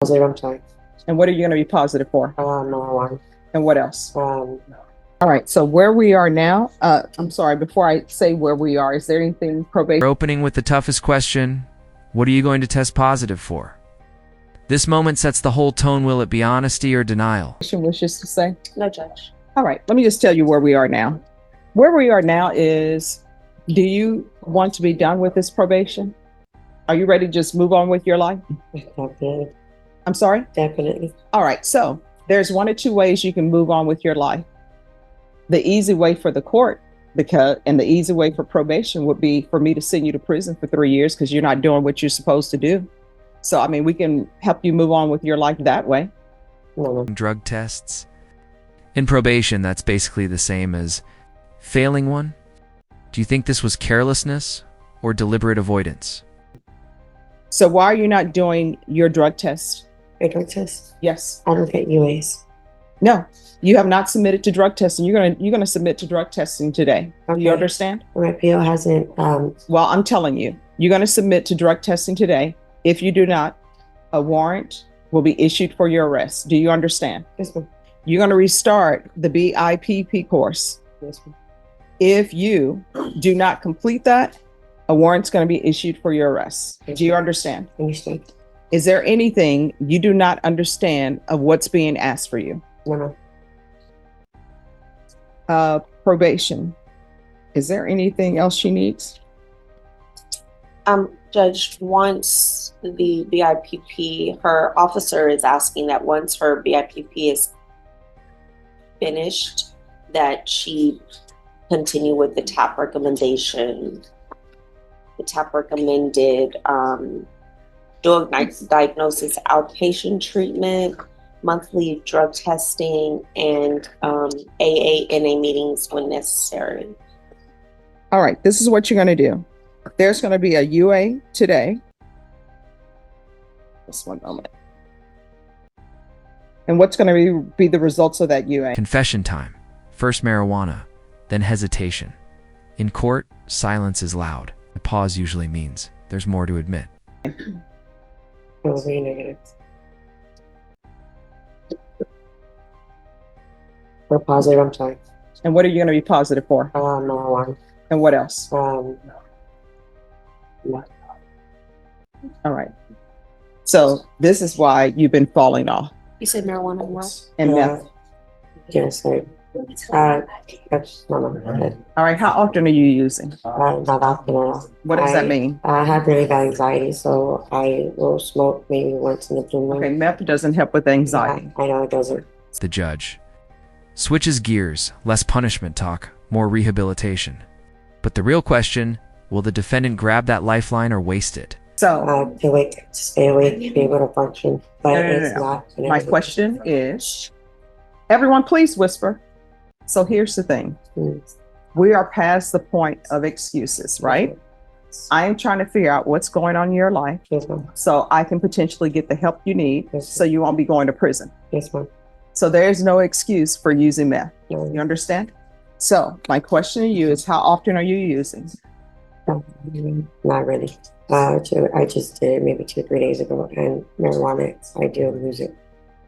Positive, I'm sorry. And what are you going to be positive for? Marijuana. And what else? Um, All right, so where we are now, I'm sorry, before I say where we are, is there anything probation? We're opening with the toughest question. What are you going to test positive for? This moment sets the whole tone. Will it be honesty or denial? Wishes to say? no, Judge. All right, let me just tell you where we are now. Where we are now is, do you want to be done with this probation? Are you ready to just move on with your life? Definitely. I'm sorry? Definitely. All right, so there's one or two ways you can move on with your life. The easy way for the court, and the easy way for probation would be for me to send you to prison for 3 years because you're not doing what you're supposed to do. So, I mean, we can help you move on with your life that way. No. Drug tests. In probation, that's basically the same as failing one. Do you think this was carelessness or deliberate avoidance? So why are you not doing your drug test? Your drug test? Yes. I don't get UAs. No, you have not submitted to drug testing. You're gonna submit to drug testing today. Do you understand? My PO hasn't. Well, I'm telling you, you're gonna submit to drug testing today. If you do not, a warrant will be issued for your arrest. Do you understand? Yes, ma'am. You're gonna restart the BIPP course. Yes, ma'am. If you do not complete that, a warrant's gonna be issued for your arrest. Do you understand? Understand. Is there anything you do not understand of what's being asked for you? No. Probation. Is there anything else she needs? Judge, once the BIPP, her officer is asking that once her BIPP is finished, that she continue with the TAP recommendation. The TAP recommended drug diagnosis, outpatient treatment, monthly drug testing, and AA/NA meetings when necessary. All right, this is what you're going to do. There's going to be a UA today. Just one moment. And what's going to be the results of that UA? Confession time. First marijuana, then hesitation. In court, silence is loud. A pause usually means there's more to admit. It will be negative. We're positive, I'm sorry. And what are you going to be positive for? Marijuana. And what else? Meth. All right. So this is why you've been falling off. You said marijuana and what? And meth. Yes, sir. That's no. All right. How often are you using? Not often at all. What does that mean? I have really bad anxiety, so I will smoke maybe once in the blue moon. Okay, meth doesn't help with anxiety. I know it doesn't. The judge switches gears. Less punishment talk, more rehabilitation. But the real question, will the defendant grab that lifeline or waste it? So To stay awake, to be able to function, but it's not. My question is, everyone please whisper. So here's the thing. We are past the point of excuses, right? I am trying to figure out what's going on in your life Yes, ma'am. so I can potentially get the help you need Yes, so you won't be going to prison. Yes, ma'am. So there's no excuse for using meth. No. You understand? So my question to you is, how often are you using? Not really. I just did it maybe 2 or 3 days ago, and marijuana, I do use it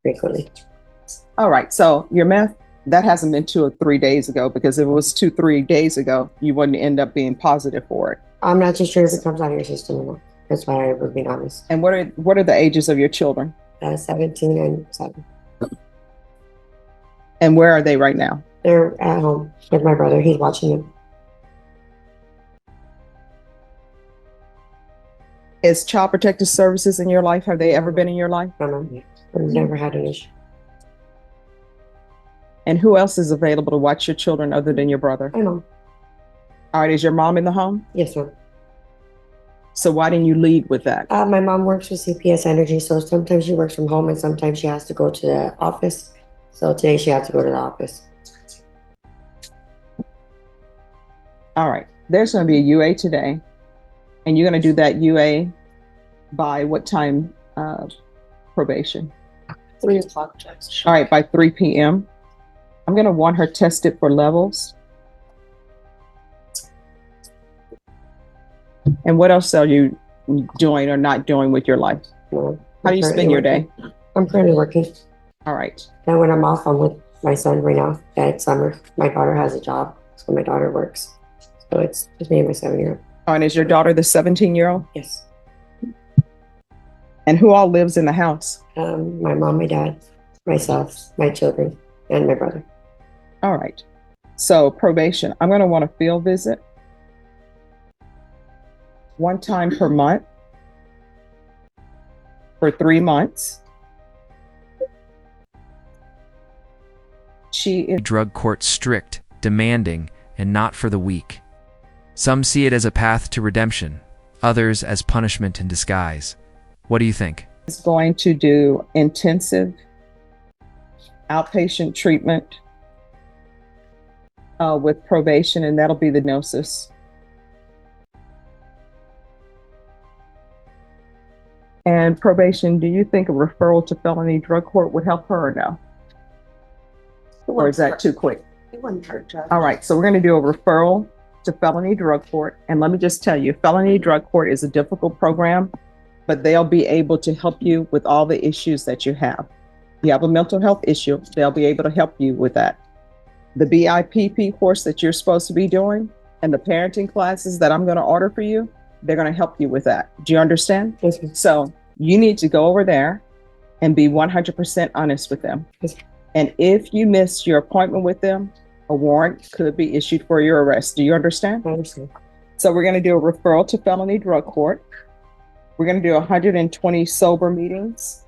frequently. All right. So your meth, that hasn't been 2 or 3 days ago, because if it was 2 or 3 days ago, you wouldn't end up being positive for it. I'm not too sure if it comes out of your system or not. That's why I would be honest. And what are the ages of your children? 17 and 7. And where are they right now? They're at home with my brother. He's watching them. Is Child Protective Services in your life? Have they ever been in your life? I've never had an issue. And who else is available to watch your children other than your brother? I know. All right. Is your mom in the home? Yes, ma'am. So why didn't you lead with that? My mom works with CPS Energy, so sometimes she works from home and sometimes she has to go to the office. So today she had to go to the office. All right. There's going to be a UA today. And you're going to do that UA by what time, probation? 3 o'clock, Judge. All right, by 3 p.m. I'm going to want her tested for levels. And what else are you doing or not doing with your life? No. How do you spend your day? I'm currently working. All right. And when I'm off, I'm with my son right now. It's summer. My daughter has a job, so my daughter works. So it's just me and my 7-year-old. Oh, and is your daughter the 17-year-old? Yes. And who all lives in the house? My mom, my dad, myself, my children, and my brother. All right. So probation, I'm going to want a field visit 1 time per month for 3 months. She is Drug court strict, demanding, and not for the weak. Some see it as a path to redemption, others as punishment in disguise. What do you think? going to do intensive outpatient treatment with probation, and that'll be the diagnosis. And probation, do you think a referral to felony drug court would help her or no? Or is that too quick? It wouldn't hurt, Judge. All right, so we're going to do a referral to felony drug court. And let me just tell you, felony drug court is a difficult program, but they'll be able to help you with all the issues that you have. You have a mental health issue, they'll be able to help you with that. The BIPP course that you're supposed to be doing and the parenting classes that I'm going to order for you, they're going to help you with that. Do you understand? Yes, ma'am. So you need to go over there and be 100% honest with them. Yes. And if you miss your appointment with them, a warrant could be issued for your arrest. Do you understand? I understand. So we're going to do a referral to felony drug court. We're going to do 120 sober meetings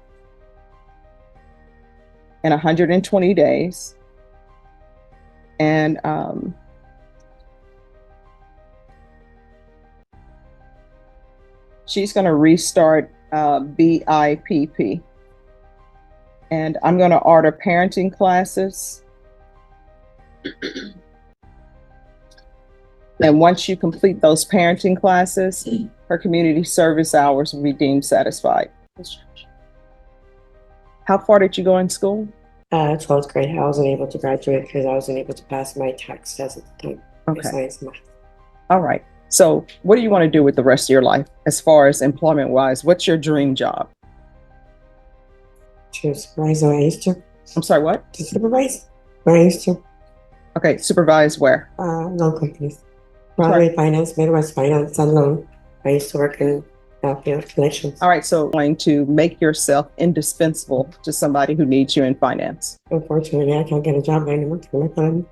in 120 days. And she's going to restart BIPP. And I'm going to order parenting classes. And once you complete those parenting classes, her community service hours will be deemed satisfied. How far did you go in school? 12th grade. I wasn't able to graduate because I wasn't able to pass my tax test at the time. Okay. Science and math. All right. So what do you want to do with the rest of your life as far as employment wise? What's your dream job? To supervise where I used to. I'm sorry, what? To supervise where I used to. Okay, supervise where? Loan companies. Broadway Finance, Midwest Finance, and loan. I used to work in field collections. All right, so going to make yourself indispensable to somebody who needs you in finance. Unfortunately, I can't get a job anymore for my felony.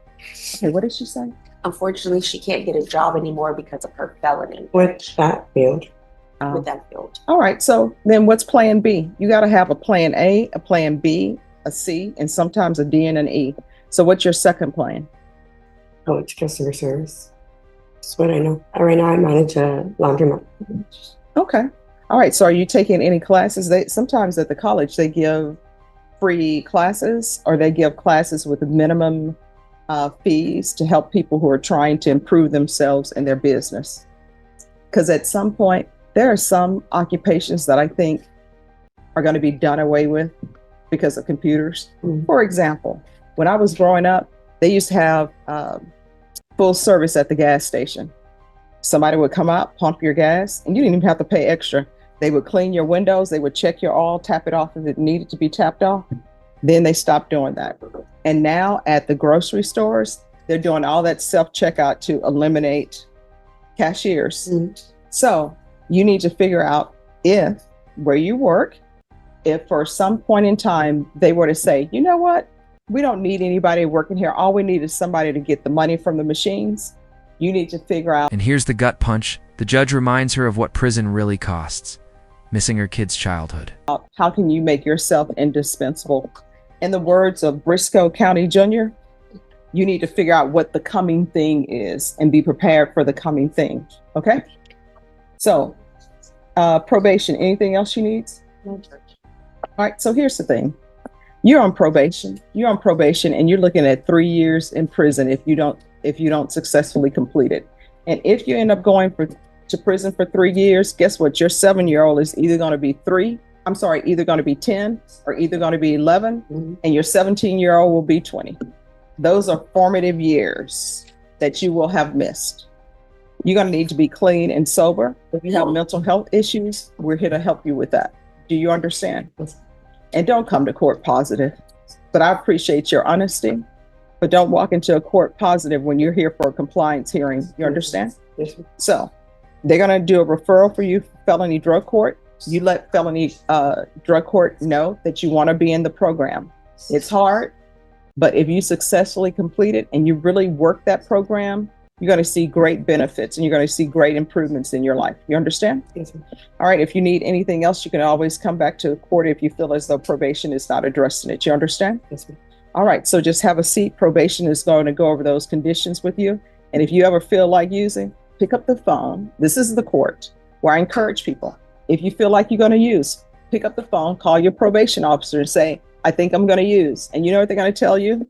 Okay, what did she say? Unfortunately, she can't get a job anymore because of her felony. With that field. With that field. All right, so then what's plan B? You got to have a plan A, a plan B, a C, and sometimes a D and an E. So what's your second plan? Oh, it's customer service. That's what I know. Right now, I manage a laundromat. Okay. All right. So are you taking any classes? Sometimes at the college, they give free classes or they give classes with minimum fees to help people who are trying to improve themselves in their business. Because at some point, there are some occupations that I think are going to be done away with because of computers. Mm-hmm. For example, when I was growing up, they used to have full service at the gas station. Somebody would come out, pump your gas, and you didn't even have to pay extra. They would clean your windows. They would check your oil, tap it off if it needed to be tapped off. Then they stopped doing that. And now at the grocery stores, they're doing all that self-checkout to eliminate cashiers. Mm-hmm. So you need to figure out if where you work, if for some point in time they were to say, you know what, we don't need anybody working here. All we need is somebody to get the money from the machines. You need to figure out. And here's the gut punch. The judge reminds her of what prison really costs, missing her kid's childhood. How can you make yourself indispensable? In the words of Briscoe County Jr., you need to figure out what the coming thing is and be prepared for the coming thing. Okay? So, probation, anything else she needs? No, Judge. All right, so here's the thing. You're on probation, and you're looking at 3 years in prison if you don't successfully complete it. And if you end up going to prison for 3 years, guess what? Your 7-year-old is either going to be 10 or either going to be 11, mm-hmm. and your 17-year-old will be 20. Those are formative years that you will have missed. You're going to need to be clean and sober. If you have mental health issues, we're here to help you with that. Do you understand? Yes. And don't come to court positive. But I appreciate your honesty. But don't walk into a court positive when you're here for a compliance hearing. You understand? Yes, ma'am. So they're going to do a referral for you for felony drug court. You let felony drug court know that you want to be in the program. It's hard, but if you successfully complete it and you really work that program, you're going to see great benefits and you're going to see great improvements in your life. You understand? Yes, ma'am. All right. If you need anything else, you can always come back to court if you feel as though probation is not addressing it. You understand? Yes, ma'am. All right. So just have a seat. Probation is going to go over those conditions with you. And if you ever feel like using, pick up the phone. This is the court where I encourage people. If you feel like you're going to use, pick up the phone, call your probation officer and say, I think I'm going to use. And you know what they're going to tell you?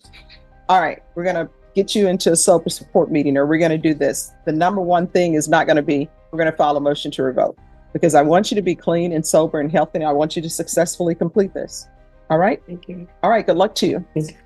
All right, we're going to get you into a sober support meeting, or we're going to do this. The number one thing is not going to be, we're going to file a motion to revoke, because I want you to be clean and sober and healthy. And I want you to successfully complete this. All right. Thank you. All right. Good luck to you. Thank you.